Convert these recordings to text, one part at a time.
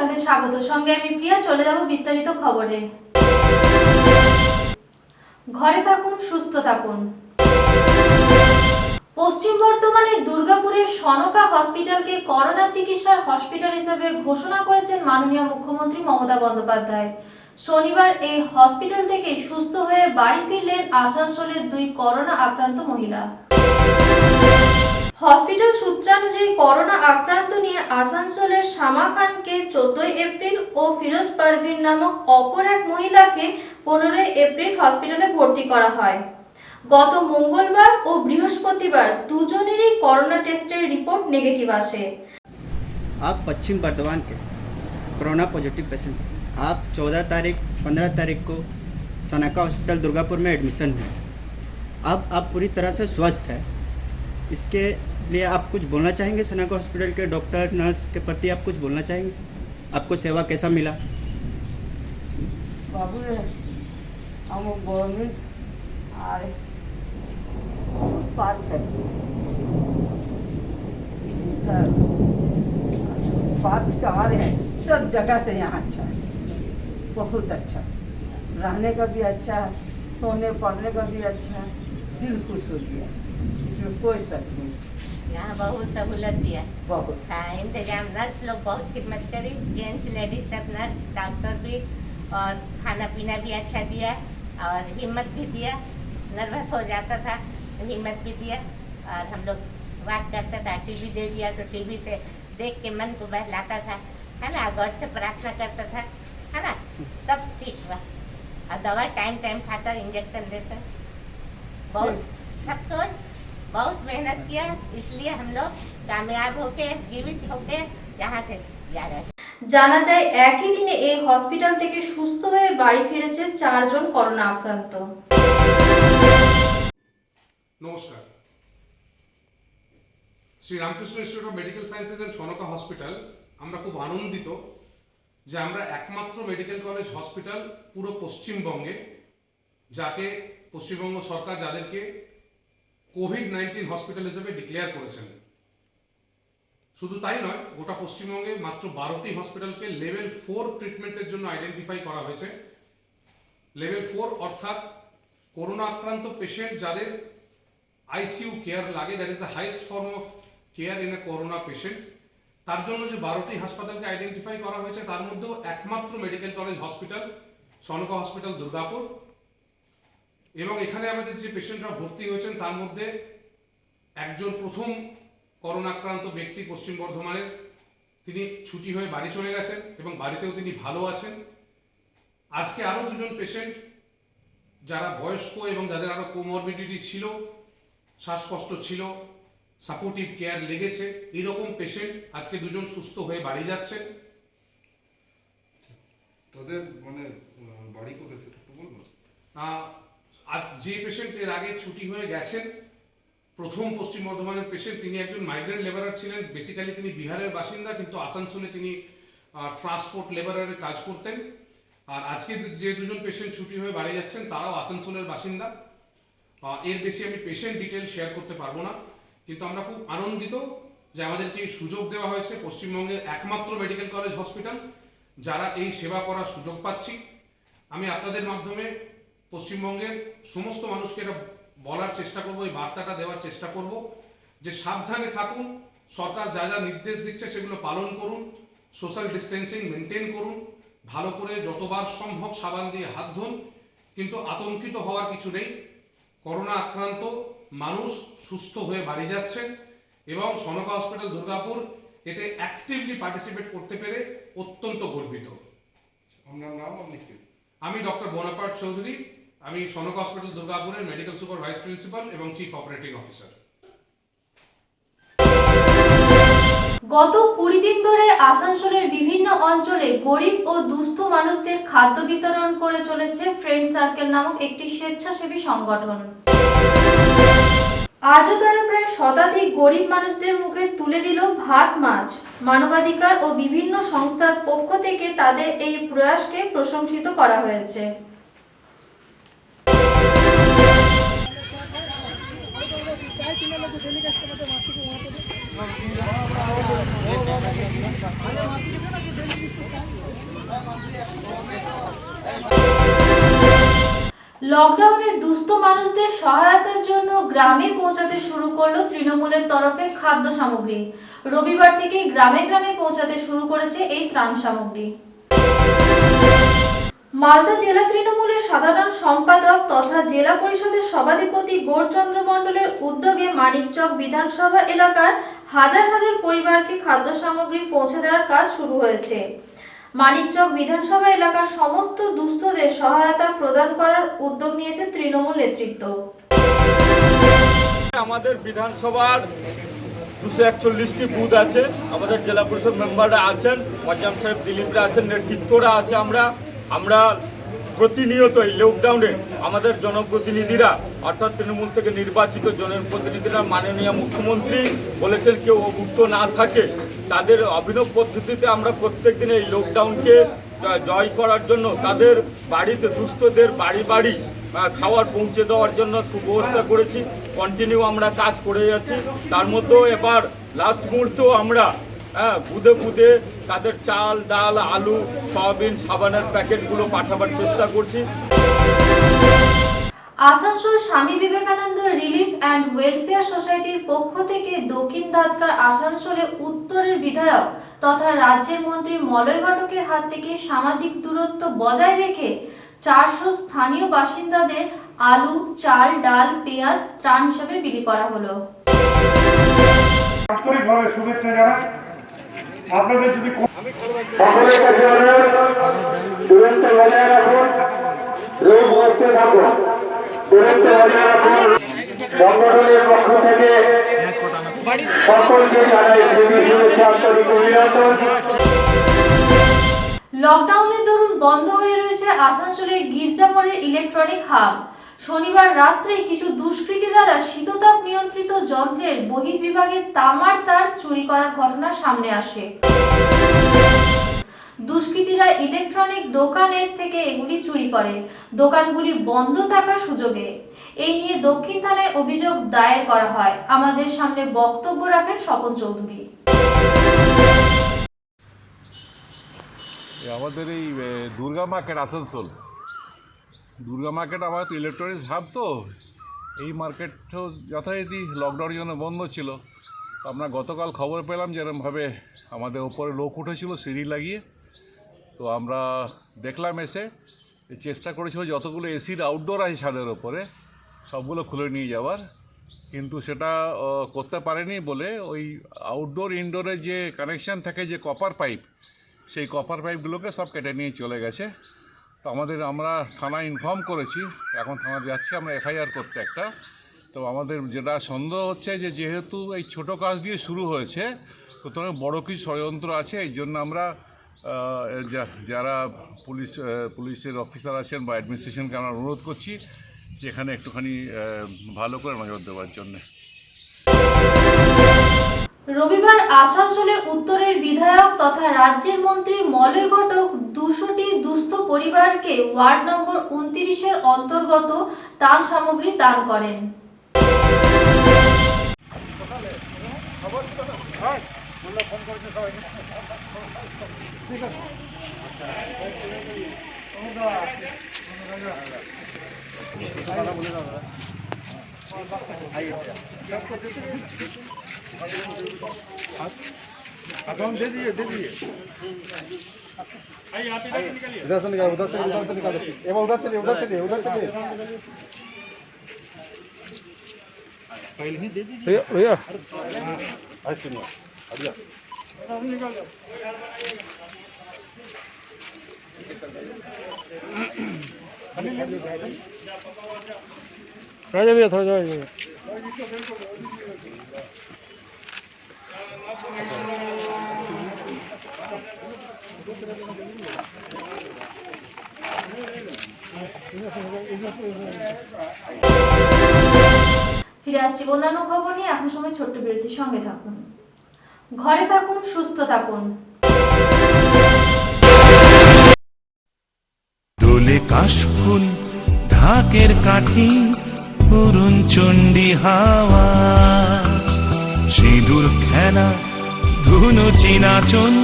আপনাদের স্বাগত। সঙ্গে আমি প্রিয়া। চলে যাব বিস্তারিত খবরে। ঘরে থাকুন, সুস্থ থাকুন। পশ্চিম বর্ধমানের দুর্গাপুরের সনকা হসপিটালকে করোনা চিকিৎসার হসপিটাল হিসেবে ঘোষণা করেছেন মাননীয় মুখ্যমন্ত্রী মমতা বন্দ্যোপাধ্যায়। শনিবার এই হসপিটাল থেকে সুস্থ হয়ে বাড়ি ফিরলেন আসানসোলের 2 করোনা আক্রান্ত মহিলা। হসপিটাল সূত্রানুযায়ী করোনা আক্রান্ত নিয়ে আসানসোলের শামা খানকে 14 এপ্রিল ও ফিরোজ পারভিন নামক অপর এক মহিলাকে 15 এপ্রিল হসপিটালে ভর্তি করা হয়। গত মঙ্গলবার ও বৃহস্পতিবার দুজনেরই করোনা টেস্টের রিপোর্ট নেগেটিভ আসে। आप पश्चिम बर्धमान के कोरोना पॉजिटिव पेशेंट हैं। आप 14 तारीख 15 तारीख को सनाका हॉस्पिटल दुर्गापुर में एडमिशन हुए। अब आप पूरी तरह से स्वस्थ हैं। इसके लिए आप कुछ बोलना चाहेंगे? सनाका हॉस्पिटल के डॉक्टर नर्स के प्रति आप कुछ बोलना चाहेंगे? आपको सेवा कैसा मिला? बाबू हम गवर्नमेंट आए पार्क है पार्क से आ रहे हैं, सब जगह से यहाँ अच्छा है, बहुत अच्छा, रहने का भी अच्छा है, सोने पढ़ने का भी अच्छा है, दिल खुश हो गया, इसमें कोई शक नहीं। यहाँ बहुत सहूलत दिया, बहुत हाँ इंतजाम, नर्स लोग बहुत खिदमत करी, जेंट्स लेडीज सब नर्स डॉक्टर भी, और खाना पीना भी अच्छा दिया और हिम्मत भी दिया। नर्वस हो जाता था तो हिम्मत भी दिया, और हम लोग बात करता था, टीवी दे दिया तो टीवी से देख के मन को बहलाता था, है ना, गॉड से प्रार्थना करता था, है ना, तब ठीक हुआ। और दवा टाइम टाइम खाता, इंजेक्शन देता, बहुत सबको बहुत मेहनत किया, इसलिए हम लोग कामयाब होके जीवित होके यहाँ से जा रहे हैं। জানা যায় একই দিনে এই হসপিটাল থেকে সুস্থ হয়ে বাড়ি ফিরেছে 4 জন করোনা আক্রান্ত। নমস্কার। Shri Ramakrishna institute of medical sciences and Sanka hospital, আমরা খুব আনন্দিত যে আমরা একমাত্র মেডিকেল কলেজ হসপিটাল পুরো পশ্চিমবঙ্গে, যাকে পশ্চিমবঙ্গ সরকার যাদেরকে কোভিড-19 হসপিটাল হিসেবে ডিক্লেয়ার করেছেন। শুধু তাই নয়, গোটা পশ্চিমবঙ্গে মাত্র 12টি হসপিটালকে লেভেল 4 ট্রিটমেন্টের জন্য আইডেন্টিফাই করা হয়েছে। লেভেল 4 অর্থাৎ করোনা আক্রান্ত পেশেন্ট যাদের আইসিইউ কেয়ার লাগে, that is the highest form of care in a corona patient. তার জন্য যে 12টি হাসপাতালকে আইডেন্টিফাই করা হয়েছে তার মধ্যেও একমাত্র medical college hospital Sonka hospital Durgapur. এবং এখানে আমাদের যে পেশেন্টরা ভর্তি হয়েছেন তার মধ্যে একজন প্রথম করোনা আক্রান্ত ব্যক্তি পশ্চিম বর্ধমানের, তিনি ছুটি হয়ে বাড়ি চলে গেছেন এবং বাড়িতেও তিনি ভালো আছেন। আজকে আরও 2জন পেশেন্ট যারা বয়স্ক এবং যাদের আরও কোমরবিডিটি ছিল, শ্বাসকষ্ট ছিল, সাপোর্টিভ কেয়ার লেগেছে, এরকম পেশেন্ট আজকে 2জন সুস্থ হয়ে বাড়ি যাচ্ছেন। তাদের মানে বাড়ি কোথায় সেটা একটু বলবেন? আর যে পেশেন্ট এর আগে ছুটি হয়ে গেছেন, প্রথম পশ্চিম বর্ধমানের পেশেন্ট, তিনি একজন মাইগ্রেন্ট লেবারার ছিলেন। বেসিক্যালি তিনি বিহারের বাসিন্দা, কিন্তু আসানসোলে তিনি ট্রান্সপোর্ট লেবারারের কাজ করতেন। আর আজকে যে 2জন পেশেন্ট ছুটি হয়ে বাড়ি যাচ্ছেন তারাও আসানসোলের বাসিন্দা। এর বেশি আমি পেশেন্ট ডিটেল শেয়ার করতে পারবো না, কিন্তু আমরা খুব আনন্দিত যে আমাদেরকে এই সুযোগ দেওয়া হয়েছে, পশ্চিমবঙ্গের একমাত্র মেডিকেল কলেজ হসপিটাল যারা এই সেবা করার সুযোগ পাচ্ছি। আমি আপনাদের মাধ্যমে পশ্চিমবঙ্গের সমস্ত মানুষকে এটা বলার চেষ্টা করব, এই বার্তাটা দেওয়ার চেষ্টা করব যে সাবধানে থাকুন, সরকার যা যা নির্দেশ দিচ্ছে সেগুলো পালন করুন, সোশ্যাল ডিস্টেন্সিং মেনটেন করুন, ভালো করে যতবার সম্ভব সাবান দিয়ে হাত ধুন, কিন্তু আতঙ্কিত হওয়ার কিছু নেই। করোনা আক্রান্ত মানুষ সুস্থ হয়ে বাড়ি যাচ্ছেন এবং সনকা হসপিটাল দুর্গাপুর এতে অ্যাক্টিভলি পার্টিসিপেট করতে পেরে অত্যন্ত গর্বিত। আপনার নাম? আপনি কি? আমি ডক্টর বোনাপার্ট চৌধুরী, আমি সনকা হসপিটাল দুর্গাপুরের মেডিকেল সুপার ভাইস প্রিন্সিপাল এবং চিফ অপারেটিং অফিসার। গত 20 দিন ধরে আসানসোলের বিভিন্ন অঞ্চলে গরিব ও দুস্থ মানুষদের খাদ্য বিতরণ করে চলেছে ফ্রেন্ড সার্কেল নামক একটি স্বেচ্ছাসেবী সংগঠন। আজও তারা প্রায় শতাধিক গরিব মানুষদের মুখে তুলে দিল ভাত মাছ। মানবাধিকার ও বিভিন্ন সংস্থার পক্ষ থেকে তাদের এই প্রয়াসকে প্রশংসিত করা হয়েছে। লকডাউনে দুস্থ মানুষদের সহায়তার জন্য গ্রামে পৌঁছাতে শুরু করলো তৃণমূলের তরফে খাদ্য সামগ্রী। রবিবার থেকে গ্রামে গ্রামে পৌঁছাতে শুরু করেছে এই ত্রাণ সামগ্রী। মালদা জেলা তৃণমূলের সাধারণ সম্পাদক তথা জেলা পরিষদের সভাধিপতি গৌরচন্দ্র মণ্ডলের উদ্যোগে মানিকচক বিধানসভা এলাকার হাজার হাজার পরিবারকে খাদ্য সামগ্রী পৌঁছে দেওয়ার কাজ শুরু হয়েছে। মানিকচক বিধানসভা এলাকার সমস্ত দুস্থদের সহায়তা প্রদান করার উদ্যোগ নিয়েছে তৃণমূল নেতৃত্ব। আমাদের বিধানসভার 241টি বুথ আছে, আমাদের জেলা পরিষদ মেম্বাররা আছেন, মজাম সাহেব দিলীপরা আছেন, নেতৃত্বরা আছে। আমরা প্রতিনিয়ত এই লকডাউনে আমাদের জনপ্রতিনিধিরা অর্থাৎ তৃণমূল থেকে নির্বাচিত জনপ্রতিনিধিরা মাননীয় মুখ্যমন্ত্রী বলেছেন কেউ অভুক্ত না থাকে, তাদের অভিনব পদ্ধতিতে আমরা প্রত্যেক দিন এই লকডাউনকে জয় করার জন্য তাদের বাড়িতে দুস্থদের বাড়ি বাড়ি খাবার পৌঁছে দেওয়ার জন্য সুব্যবস্থা করেছি। কন্টিনিউ আমরা কাজ করে যাচ্ছি। তার মধ্যেও এবার লাস্ট মুহূর্তেও আমরা বুধে বুধে তাদের চাল, ডাল, আলু, সয়াবিন, সাবানের প্যাকেটগুলো পাঠাবার চেষ্টা করছি। Asansol Swami Vivekananda relief and welfare সোসাইটির পক্ষ থেকে দক্ষিণ দাদকার আসানসোলে উত্তরের বিধায়ক তথা রাজ্যের মন্ত্রী মলয় ঘটকের হাত থেকে সামাজিক দূরত্ব বজায় রেখে 400 স্থানীয় বাসিন্দাদের আলু, চাল, ডাল, পেঁয়াজ ত্রাণ হিসেবে বিলি করা হলো। আন্তরিকভাবে শুভেচ্ছা জানাই। আপনাদের যদি সকলের কাছে অনুরোধ, দূরত্ব বজায় রাখুন, রোগ মুক্ত থাকুন, দূরত্ব বজায় রাখুন। সংগঠনের পক্ষ থেকে সকলকে জানাই শুভেচ্ছা, আন্তরিক অভিনন্দন। লকডাউনের দরুন বন্ধ হয়ে রয়েছে আসানসোলের গির্জামোড়ের ইলেকট্রনিক হাব। শনিবার রাত্রে কিছু দুষ্কৃতী দ্বারা শীততাপ নিয়ন্ত্রিত যন্ত্রের বহির্বিভাগে তামার তার চুরি করার ঘটনা সামনে আসে। দুষ্কৃতীরা ইলেকট্রনিক দোকানের থেকে এগুলি চুরি করে, দোকানগুলি বন্ধ থাকার সুযোগে। এই নিয়ে দক্ষিণ থানায় অভিযোগ দায়ের করা হয়। আমাদের সামনে বক্তব্য রাখেন স্বপন চৌধুরী। আমাদের এই দুর্গা মার্কেট আসানসোল, দুর্গা মার্কেট আমার তো ইলেকট্রনিক্স হাব, তো এই মার্কেটও যথারীতি লকডাউনের জন্য বন্ধ ছিল। আমরা গতকাল খবর পেলাম যেরকমভাবে আমাদের ওপরে লোক উঠেছিল সিঁড়ি লাগিয়ে, তো আমরা দেখলাম, এসে চেষ্টা করেছিল যতগুলো এসির আউটডোর আছে ছাদের ওপরে সবগুলো খুলে নিয়ে যাওয়ার, কিন্তু সেটা করতে পারেনি বলে ওই আউটডোর ইনডোরের যে কানেকশান থাকে, যে কপার পাইপ, সেই কপার পাইপগুলোকে সব কেটে নিয়ে চলে গেছে। তো আমরা থানায় ইনফর্ম করেছি, এখন থানায় যাচ্ছি আমরা FIR করতে একটা। তো আমাদের যেটা সন্দেহ হচ্ছে যে যেহেতু এই ছোটো কাজ দিয়ে শুরু হয়েছে, সুতরাং বড় কিছু ষড়যন্ত্র আছে। এই জন্য আমরা যারা পুলিশের অফিসার আছেন বা অ্যাডমিনিস্ট্রেশনকে আমরা অনুরোধ করছি যে এখানে একটুখানি ভালো করে নজর দেওয়ার জন্যে। রবিবার আসানসোলের উত্তরের বিধায়ক তথা রাজ্যের মন্ত্রী মলয় ঘটক 200টি দুস্থ পরিবারকে ওয়ার্ড নম্বর 29-এর অন্তর্গত ত্রাণ সামগ্রী দান করেন। अकाउंट दे दिए इधर से निकाल, उधर से निकाल, उधर चलिए पहले ही दे दीजिए भैया। राजा भैया थोड़ा जाओ। ফিরে আসছি অন্যান্য খবর নিয়ে। এখন সময় ছোট্ট বিরতির সঙ্গে থাকুন। ঘরে থাকুন, সুস্থ থাকুন। দোলে কাশফুল ঢাকের কাঠি অরুণ চণ্ডী হাওয়া সিঁদুর খেলা ধুনো চিনাচন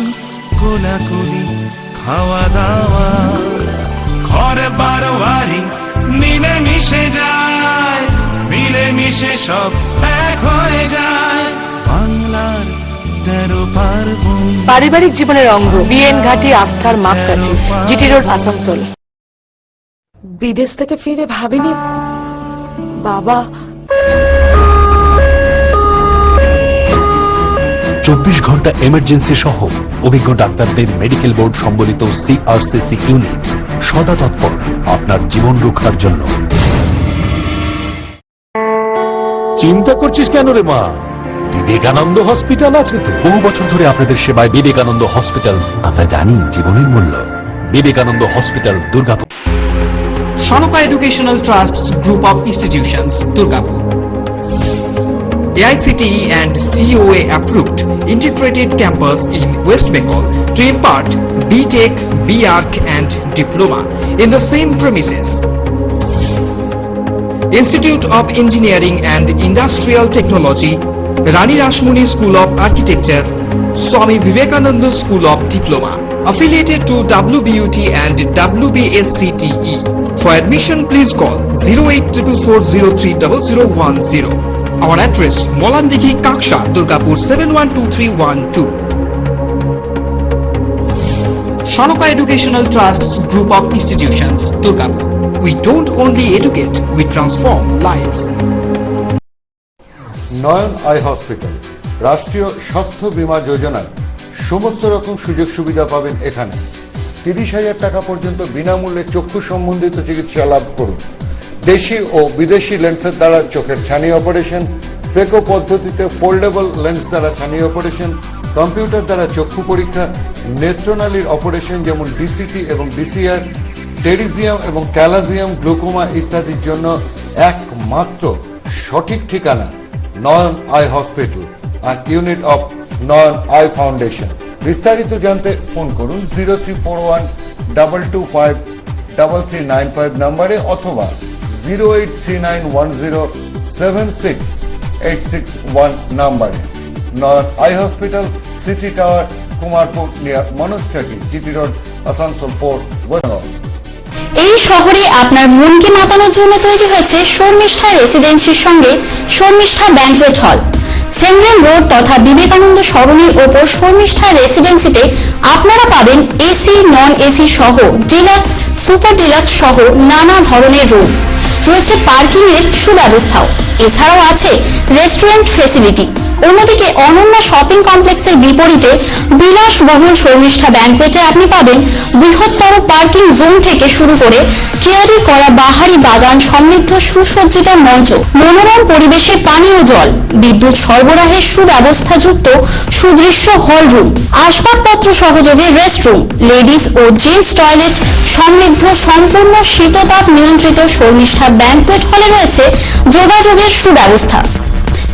কোলাকুলি খাওয়া দাওয়া ঘর বারোয়ারি মিলে মিশে যায়, মিলে মিশে সব এক হয়ে যায় বাংলার 13 পার্বণ। পারিবারিক জীবনের অঙ্গ বিএন ঘাটি আস্থার মাপকাঠি, জিটি রোড, আসানসোল। বিদেশ থেকে ফিরে ভাবিনি বাবা 24 ঘন্টা এমার্জেন্সি সহ অভিজ্ঞ ডাক্তারদের মেডিকেল বোর্ড সম্বলিত সিআরসিসি ইউনিট সদা তৎপর আপনার জীবন রক্ষার জন্য। চিন্তা করছিস কেন রে মা? বিবেকানন্দ হসপিটাল আছে তো। বহু বছর ধরে আপনাদের সেবায় বিবেকানন্দ হসপিটাল। আমরা জানি জীবনের মূল্য। Vivekananda hospital, Durgapur. Shonoka Educational Trust's Group of Institutions, Durgapur. AICTE and COA approved integrated campus in West Bengal to impart BTech, BArch and Diploma in the same premises. Institute of Engineering and Industrial Technology, Rani Rashmuni School of Architecture, Swami Vivekananda School of Diploma, affiliated to WBUT and WBSCTE. For admission, please call 0844030010. Our address, Molandiki Kaksha, Durgapur 712312. Shonoka Educational Trust's Group of Institutions, Durgapur. We don't only educate, we transform lives. Nayan eye hospital রাষ্ট্রীয় স্বাস্থ্য বীমা যোজনার সমস্ত রকম সুযোগ সুবিধা পাবেন এখানে। 30,000 টাকা পর্যন্ত বিনামূল্যে চক্ষু সম্বন্ধিত চিকিৎসা লাভ করুন। দেশি ও বিদেশি লেন্সের দ্বারা চোখের ছানি অপারেশন, ফেকো পদ্ধতিতে ফোল্ডেবল লেন্স দ্বারা ছানি অপারেশন, কম্পিউটার দ্বারা চক্ষু পরীক্ষা, নেত্রনালীর অপারেশন যেমন ডিসিটি এবং ডিসিআর, টেরিজিয়াম এবং ক্যালাজিয়াম, গ্লুকোমা ইত্যাদির জন্য একমাত্র সঠিক ঠিকানা Nayan eye hospital and unit of Nayan eye foundation. বিস্তারিত জানতে ফোন করুন 0341-225-3395 নম্বরে অথবা 08391076-861 নম্বরে। Nayan eye hospital, city tower, Kumarpur, near মনস্টাকি, জিটি রোড, আসানসোল 4, বেঙ্গল। এই শহরে আপনার মনকে মাতানোর জন্য তৈরি হয়েছে শর্মিষ্ঠা রেসিডেন্সির সঙ্গে Sharmishtha banquet hall. Central road তথা বিবেকানন্দ সরণির ওপর শর্মিষ্ঠা রেসিডেন্সিতে আপনারা পাবেন এসি, নন এসি সহ ডিলাক্স, সুপার ডিলাক্স সহ নানা ধরনের রুম। রয়েছে পার্কিং এর সুব্যবস্থাও। এছাড়াও আছে রেস্টুরেন্ট ফেসিলিটি। অন্যদিকে অনন্যা শপিং কমপ্লেক্সের বিপরীতে বিলাসবহুল শর্মিষ্ঠা ব্যাংকুয়েটে আপনি পাবেন বৃহত্তর পার্কিং জোন থেকে শুরু করে কেয়ারি করা বাহারি বাগান সমৃদ্ধ সুসজ্জিত মঞ্চ, মনোরম পরিবেশে পানীয় জল, বিদ্যুৎ সরবরাহের সুব্যবস্থাযুক্ত সুদৃশ্য হল রুম, আসবাবপত্র সহযোগে রেস্টরুম, লেডিস ও জেন্টস টয়লেট সমৃদ্ধ সম্পূর্ণ শীততাপ নিয়ন্ত্রিত শর্মিষ্ঠা ব্যাংকুয়েট হলে রয়েছে যোগাযোগের সুব্যবস্থা।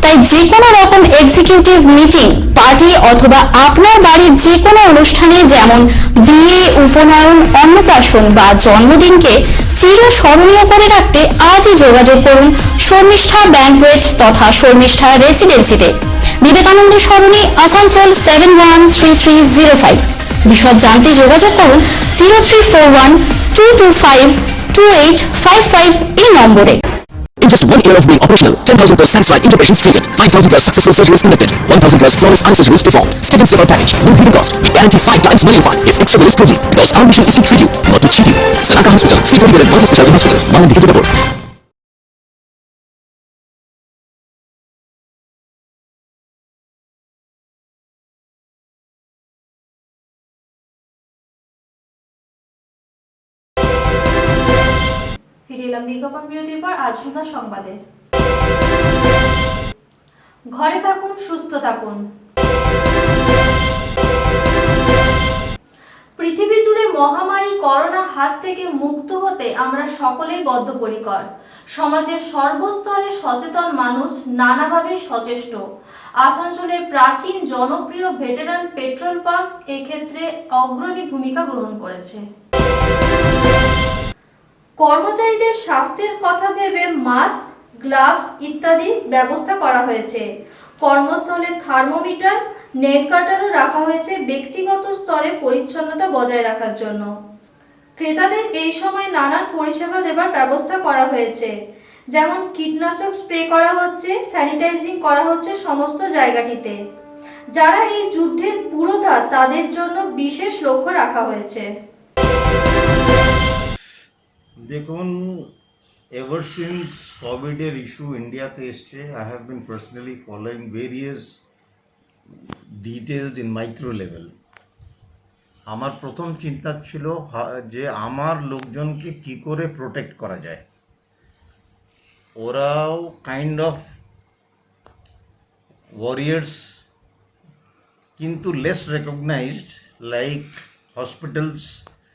তাই যে কোনো রকম এক্সিকিউটিভ মিটিং, পার্টি অথবা আপনার বাড়ির যে কোনো অনুষ্ঠানে যেমন বিয়ে, উপনয়ন, অন্নপ্রাশন বা জন্মদিনকে চিরস্মরণীয় করে রাখতে আজই যোগাযোগ করুন শর্মিষ্ঠা ব্যাংকুয়েট তথা শর্মিষ্ঠা রেসিডেন্সিতে, বিবেকানন্দ সরণি, আসানসোল 713305। বিশদ জানতে যোগাযোগ করুন 0341-225-2855 এই নম্বরে। In just 1 year of being operational, 10,000 plus satisfied interventions treated, 5,000 plus successful surgeries conducted, 1,000 plus flawless anesthesias performed, step and step package, no hidden cost. We guarantee 5 times money refund if X-ray is proven, because our mission is to treat you, not to cheat you. Sanaka Hospital, 320 multi-specialty hospital, Molandiki, Durgapur. ফিরে এলাম বিজ্ঞাপন বিরতির পর আজ সন্ধ্যা সংবাদে। ঘরে থাকুন, সুস্থ থাকুন। পৃথিবী জুড়ে মহামারী করোনার হাত থেকে মুক্ত হতে আমরা সকলেই বদ্ধপরিকর। সমাজের সর্বস্তরে সচেতন মানুষ নানাভাবে সচেষ্ট। আসানসোলের প্রাচীন জনপ্রিয় ভেটেরান পেট্রোল পাম্প এক্ষেত্রে অগ্রণী ভূমিকা গ্রহণ করেছে। কর্মচারীদের স্বাস্থ্যের কথা ভেবে মাস্ক, গ্লাভস ইত্যাদি ব্যবস্থা করা হয়েছে। কর্মস্থলে থার্মোমিটার, নেট কাটারও রাখা হয়েছে ব্যক্তিগত স্তরে পরিচ্ছন্নতা বজায় রাখার জন্য। ক্রেতাদের এই সময় নানান পরিষেবা দেবার ব্যবস্থা করা হয়েছে, যেমন কীটনাশক স্প্রে করা হচ্ছে, স্যানিটাইজিং করা হচ্ছে সমস্ত জায়গাটিতে। যারা এই যুদ্ধের পুরোধা তাদের জন্য বিশেষ লক্ষ্য রাখা হয়েছে। দেখুন, ever since কোভিডের ইস্যু ইন্ডিয়াতে এসছে, I have been personally following various details in micro level. আমার প্রথম চিন্তা ছিল যে আমার লোকজনকে কি করে প্রোটেক্ট করা যায়। ওরাও কাইন্ড অফ ওয়ারিয়ার্স, কিন্তু less recognized like hospitals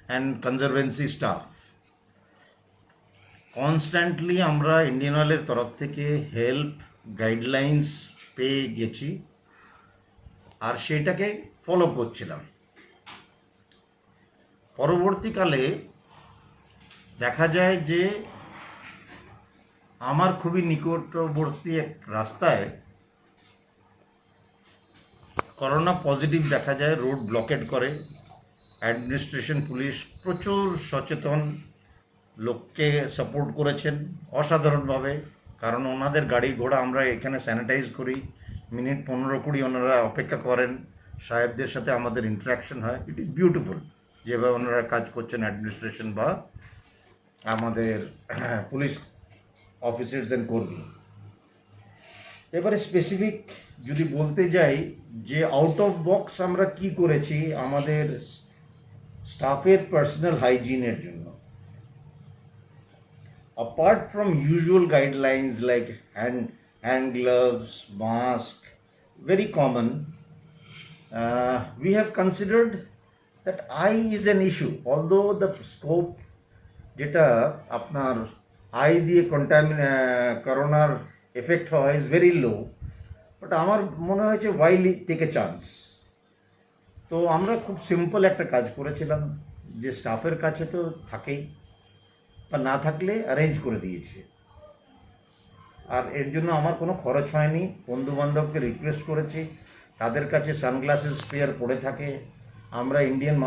and conservancy staff. Constantly আমরা ইন্ডিয়ান অয়েলের তরফ থেকে হেল্প গাইডলাইন্স পেয়ে গেছি আর সেটাকে ফলো করছিলাম। পরবর্তীকালে দেখা যায় যে আমার খুবই নিকটবর্তী এক রাস্তায় করোনা পজিটিভ দেখা যায়, রোড ব্লকেট করে। অ্যাডমিনিস্ট্রেশন, পুলিশ প্রচুর সচেতন লোককে সাপোর্ট করেছেন অসাধারণভাবে, কারণ ওনাদের গাড়ি ঘোড়া আমরা এখানে স্যানিটাইজ করি, মিনিট 15-20 ওনারা অপেক্ষা করেন, সাহেবদের সাথে আমাদের ইন্টারাকশন হয়। ইট ইজ বিউটিফুল যেভাবে ওনারা কাজ করছেন, অ্যাডমিনিস্ট্রেশন বা আমাদের পুলিশ অফিসার্স অ্যান্ড কর্মী। এবারে স্পেসিফিক যদি বলতে যাই যে আউট অফ বক্স আমরা কি করেছি আমাদের স্টাফের পার্সোনাল হাইজিনের জন্য, apart from usual guidelines like hand gloves, mask, very common, we have considered that eye is an issue. Although the scope যেটা আপনার আই দিয়ে করোনার এফেক্ট হয় is very low, বাট আমার মনে হয়েছে why take a chance. তো আমরা খুব সিম্পল একটা কাজ করেছিলাম যে স্টাফের কাছে তো থাকেই, বা না থাকলে অ্যারেঞ্জ করে দিয়েছে। আর এর জন্য আমার কোনো খরচ হয়নি। বন্ধুবান্ধবকে রিকোয়েস্ট করেছি, তাদের কাছে সানগ্লাসেস স্পেয়ার পড়ে থাকে। আমরা ইন্ডিয়ান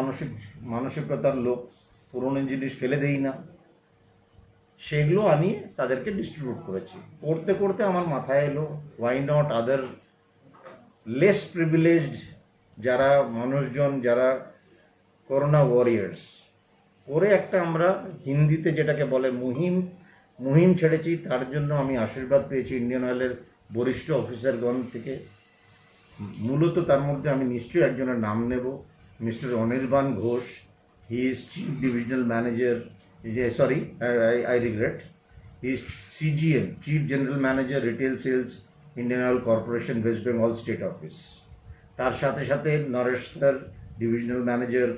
মানসিকতার লোক, পুরনো জিনিস ফেলে দেই না, সেগুলো আনিয়ে তাদেরকে ডিস্ট্রিবিউট করেছি। করতে করতে আমার মাথায় এলো why not other less privileged যারা মানুষজন, যারা করোনা ওয়ারিয়ার্স, করে একটা আমরা হিন্দিতে যেটাকে বলে মুহিম ছেড়েছি। তার জন্য আমি আশীর্বাদ পেয়েছি ইন্ডিয়ান অয়েলের বরিষ্ঠ অফিসারগণ থেকে। মূলত তার মধ্যে আমি নিশ্চয়ই একজনের নাম নেব, mister Anirban Ghosh. He is chief divisional manager, I regret, he is CGM, Chief General Manager, Retail Sales, Indian Oil Corporation, West Bengal State Office. তার সাথে সাথে Naresh sir, divisional manager,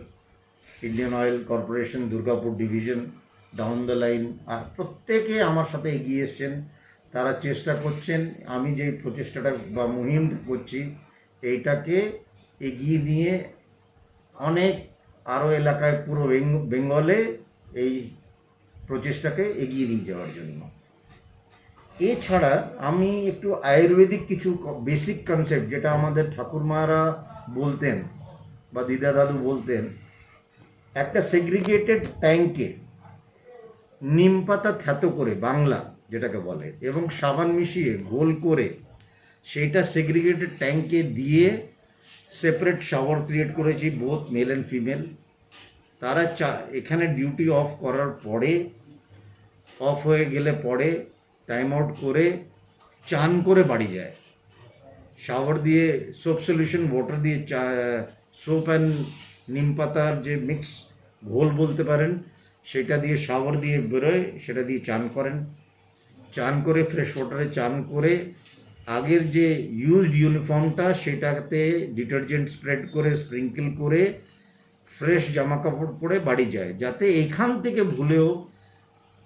Indian Oil Corporation, Durgapur division, down the line. আর প্রত্যেকে আমার সাথে এগিয়ে এসছেন, তারা চেষ্টা করছেন আমি যে প্রচেষ্টাটা বা মুহিম করছি এইটাকে এগিয়ে নিয়ে অনেক আরও এলাকায়, পুরো বেঙ্গলে এই প্রচেষ্টাকে এগিয়ে নিয়ে যাওয়ার জন্য। এছাড়া আমি একটু আয়ুর্বেদিক কিছু বেসিক কনসেপ্ট, যেটা আমাদের ঠাকুরমারা বলতেন বা দিদা দাদু বলতেন, একটা সেগ্রিগেটেড ট্যাঙ্কে নিম পাতা থ্যাতো করে, বাংলা যেটাকে বলে, এবং সাবান মিশিয়ে ঘোল করে সেইটা সেগ্রিগেটেড ট্যাঙ্কে দিয়ে সেপারেট শাওয়ার ক্রিয়েট করেছি, বোথ মেল অ্যান্ড ফিমেল। তারা এখানে ডিউটি অফ করার পরে, অফ হয়ে গেলে পরে টাইম আউট করে চান করে বাড়ি যায়। শাওয়ার দিয়ে সোপ সলিউশন ওয়াটার দিয়ে, সোপ অ্যান্ড নিম পাতার যে মিক্স ঘোল বলতে পারেন, সেটা দিয়ে শাওয়ার দিয়ে বেরোয়, সেটা দিয়ে চান করেন। চান করে ফ্রেশ ওয়াটারে চান করে আগের যে ইউজড ইউনিফর্মটা সেটাতে ডিটারজেন্ট স্প্রেড করে, স্প্রিঙ্কেল করে ফ্রেশ জামা কাপড় পরে বাড়ি যায়, যাতে এখান থেকে ভুলেও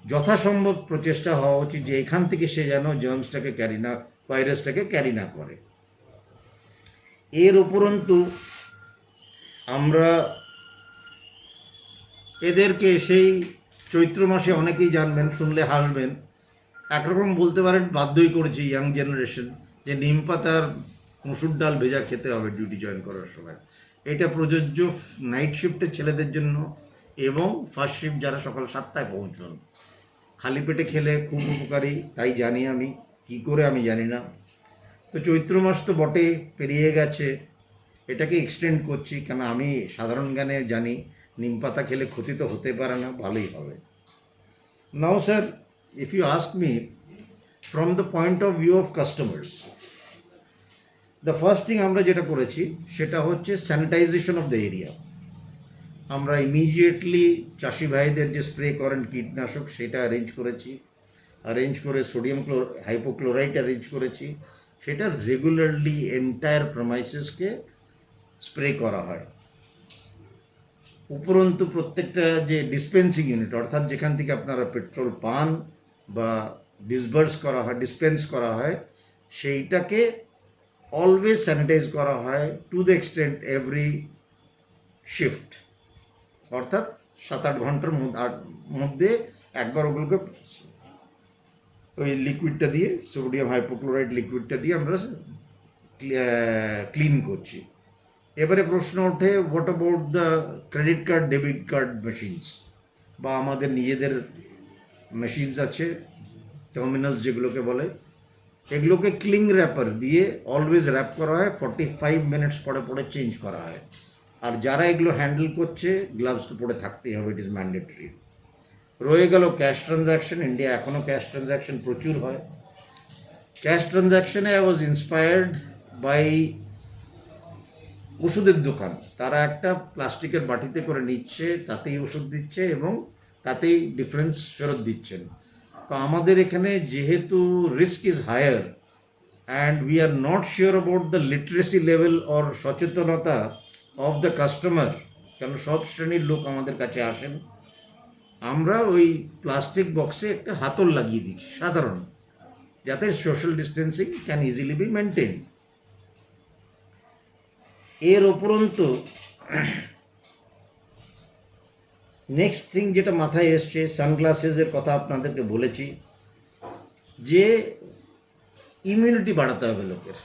যথাসম্ভব প্রচেষ্টা হওয়া উচিত যে এখান থেকে সে যেন জার্মসটাকে ভাইরাসটাকে ক্যারি না করে। এর উপরন্তু আমরা এদেরকে সেই চৈত্র মাসে, অনেকেই জানবেন, শুনলে হাসবেন, একরকম বলতে পারেন বাধ্যই করেছি ইয়াং জেনারেশন যে নিম পাতার মুসুর ডাল ভেজা খেতে হবে ডিউটি জয়েন করার সময়। এটা প্রযোজ্য নাইট শিফটের ছেলেদের জন্য এবং ফার্স্ট শিফট যারা সকাল 7টায় পৌঁছন। খালি পেটে খেলে খুব উপকারী, তাই জানি আমি, কি করে আমি জানি না। তো চৈত্র মাস তো বটে পেরিয়ে গেছে, এটাকে এক্সটেন্ড করছি কেন আমি সাধারণ জ্ঞানে জানি নিম পাতা খেলে ক্ষতি তো হতে পারে না, ভালোই হবে। নাও sir, if you ask me from the point of view of customers, the first thing আমরা যেটা করেছি সেটা হচ্ছে স্যানিটাইজেশন অফ দ্য এরিয়া। আমরা ইমিডিয়েটলি চাষি ভাইদের যে স্প্রে করেন কীটনাশক সেটা অ্যারেঞ্জ করে সোডিয়াম হাইপোক্লোরাইড অ্যারেঞ্জ করেছি, সেটা রেগুলারলি এন্টায়ার প্রেমাইসেসকে স্প্রে করা হয়। উপরন্তু প্রত্যেকটা যে ডিসপেন্সিং ইউনিট অর্থাৎ যেখান থেকে আপনারা পেট্রোল পান বা ডিসপেন্স করা হয় সেইটাকে অলওয়েজ স্যানিটাইজ করা হয় to the extent every shift, অর্থাৎ 7-8 ঘন্টার মধ্যে একবার ওগুলোকে ওই লিকুইডটা দিয়ে সোডিয়াম হাইপোক্লোরাইড লিকুইডটা দিয়ে আমরা ক্লিন করছি। এবারে প্রশ্ন ওঠে what about the credit card debit card machines বা আমাদের নিজেদের মেশিনস আছে টার্মিনালস যেগুলোকে বলে, এগুলোকে ক্লিং র্যাপার দিয়ে অলওয়েজ র্যাপ করা হয়, 45 মিনিটস পরে পরে চেঞ্জ করা হয়। আর যারা এগুলো হ্যান্ডেল করছে গ্লাভস তো পরে থাকতেই হবে, ইট ইজ ম্যান্ডেটরি। রয়ে গেল ক্যাশ ট্রানজ্যাকশন। ইন্ডিয়া এখনও ক্যাশ ট্রানজ্যাকশন প্রচুর হয়। ক্যাশ ট্রানজ্যাকশনে আই ওয়াজ ইন্সপায়ার্ড বাই ওষুধের দোকান। তারা একটা প্লাস্টিকের বাটিতে করে নিচ্ছে, তাতেই ওষুধ দিচ্ছে এবং তাতেই ডিফারেন্স ফেরত দিচ্ছেন। তো আমাদের এখানে যেহেতু risk is higher and we are not sure about the literacy level or সচেতনতা অফ দ্য কাস্টমার, কেন সব শ্রেণীর লোক আমাদের কাছে আসেন, আমরা ওই প্লাস্টিক বক্সে একটা হাতল লাগিয়ে দিচ্ছি সাধারণ, যাতে social distancing can easily B maintain. এর উপরন্তু নেক্সট থিং যেটা মাথায় এসছে, সানগ্লাসেসের কথা আপনাদেরকে বলেছি যে ইমিউনিটি বাড়াতে হবে লোকের।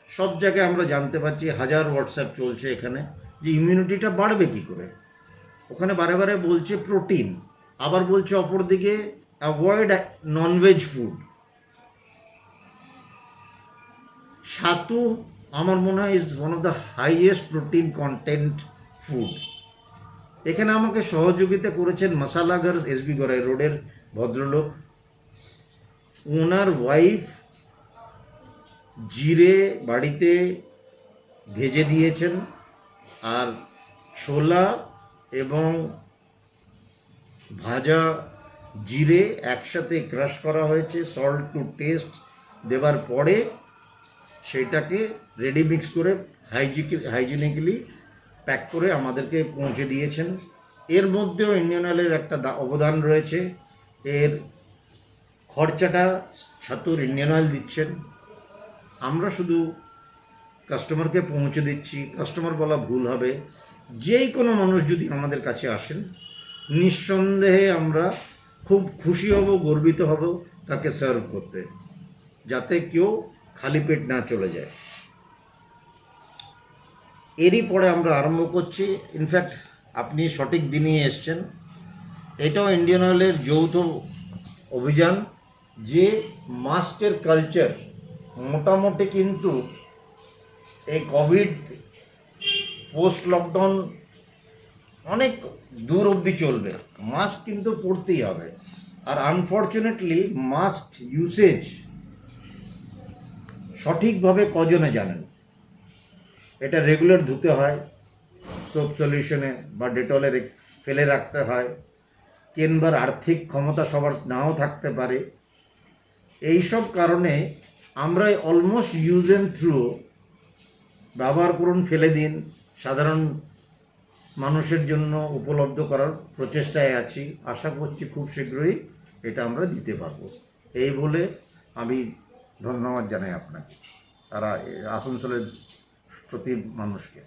সব জায়গায় আমরা জানতে পারছি, হাজার হোয়াটসঅ্যাপ চলছে এখানে, যে ইমিউনিটিটা বাড়বে কী করে। ওখানে বারে বারে বলছে প্রোটিন, আবার বলছে অপরদিকে অ্যাভয়েড ননভেজ ফুড। ছাতু আমার মনে হয় is one of the highest protein content food. এখানে আমাকে সহযোগিতা করেছেন মশালাঘর এসবি গড়াই রোডের ভদ্রলোক। ওনার ওয়াইফ জিরে বাড়িতে ভেজে দিয়েছেন, আর ছোলা এবং ভাজা জিরে একসাথে ক্রাশ করা হয়েছে, সল্ট টু টেস্ট দেওয়ার পরে সেটাকে রেডি মিক্স করে হাইজিনিক্যালি প্যাক করে আমাদেরকে পৌঁছে দিয়েছেন। এর মধ্যেও ইন্ডিয়ান অয়েলের একটা অবদান রয়েছে। এর খরচাটা ছাতুর ইন্ডিয়ান অয়েল দিচ্ছেন, আমরা শুধু কাস্টমারকে পৌঁছে দিচ্ছি। কাস্টমার বলা ভুল হবে, যেই কোনো মানুষ যদি আমাদের কাছে আসেন নিঃসন্দেহে আমরা খুব খুশি হব, গর্বিত হব তাকে সার্ভ করতে, যাতে কেউ খালি পেট না চলে যায়। এরই পরে আমরা আরম্ভ করছি। ইনফ্যাক্ট আপনি সঠিক দিনই এসছেন, এটাও ইন্ডিয়ান অয়েলের যৌথ অভিযান যে মাস্কের কালচার মোটামুটি কিন্তু এই কোভিড পোস্ট লকডাউন অনেক দূর অবধি চলবে। মাস্ক কিন্তু পরতেই হবে। আর আনফর্চুনেটলি মাস্ক ইউসেজ সঠিকভাবে কজনে জানেন। এটা রেগুলার ধুতে হয়, সোপ সলিউশনে বা ডেটলে ফেলে রাখতে হয়, কিংবা আর্থিক ক্ষমতা সবার নাও থাকতে পারে। এইসব কারণে আমরা অলমোস্ট ইউজ অ্যান্ড থ্রু ব্যবহার করুন, ফেলে দিন, সাধারণ মানুষের জন্য উপলব্ধ করার প্রচেষ্টায় আছি। আশা করছি খুব শীঘ্রই এটা আমরা দিতে পারবো। এই বলে আমি ধন্যবাদ জানাই আপনাকে, তারা আসানসোলের প্রতি মানুষকে।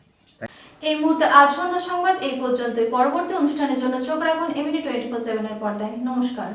এই মুহূর্তে আজ সন্ধ্যা সংবাদ এই পর্যন্তই। পরবর্তী অনুষ্ঠানের জন্য চোখ রাখুন এমনি 24/7 এর পর্দায়। নমস্কার।